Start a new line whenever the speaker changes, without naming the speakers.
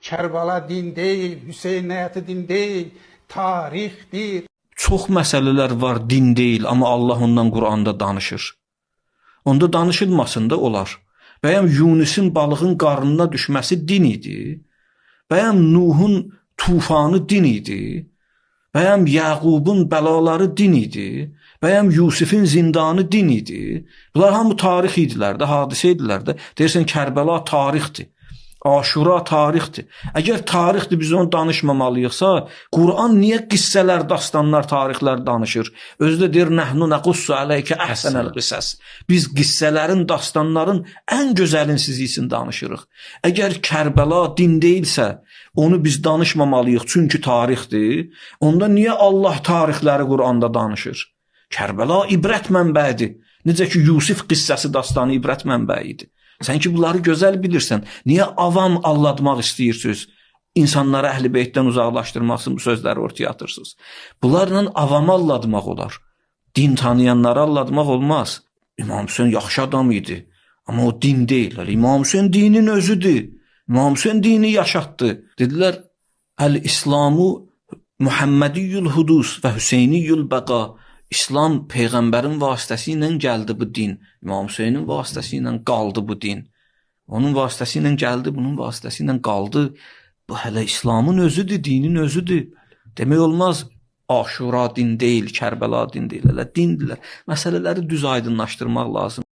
Kərbala din deyil, Hüseyn həyatı din deyil, tarixdir.
Çox məsələlər var, din deyil, amma Allah ondan Quranda danışır. Onda danışılmasın da olar. Bəyəm Yunusun balığın qarnına düşməsi din idi? Bəyəm Nuhun tufanı din idi? Bəyəm Yaqubun bəlaları din idi? Bəyəm Yusifin zindanı din idi? Bunlar hamı tarix idilər də, hadisə idilər də. Deyirsən Kərbəla tarixdir. Aşura tarixdir. Əgər tarixdir biz onu danışmamalıyıqsa, Quran niyə qissələr, dastanlar, tarixlər danışır? Özü də deyir, nəhnu nəqussu ələykə əhsənəl qisəs. Biz qissələrin, dastanların ən gözəlinsizliyin danışırıq. Əgər Kərbəla din deyilsə, onu biz danışmamalıyıq çünki tarixdir. Onda niyə Allah tarixləri Quranda danışır? Kərbəla ibrət mənbəyidir. Necə ki, Yusif qissəsi, dastanı ibrət mənbəyidir. Sən ki, bunları gözəl bilirsən, niyə avam allatmaq istəyirsiniz? İnsanları Əhl-i Beytdən uzaqlaşdırmaq üçün bu sözləri ortaya atırsınız. Bunlarla avamı allatmaq olar. Din tanıyanları allatmaq olmaz. İmam Hüseyin yaxşı adam idi, amma o din deyil. İmam Hüseyin dinin özüdür. İmam Hüseyin dini yaşatdı. Dedilər, Əl-İslamu Muhammediyyül Hudus və Hüseyniyyül Bəqa. İslam Peyğəmbərin vasitəsilə gəldi bu din. İmam Hüseynin vasitəsilə qaldı bu din. Onun vasitəsilə gəldi, bunun vasitəsilə qaldı. Bu hələ İslamın özüdür, dinin özüdür. Demək olmaz, Aşura din deyil, Kərbəla din deyil, hələ dindirlər. Məsələləri düz aydınlaşdırmaq lazım.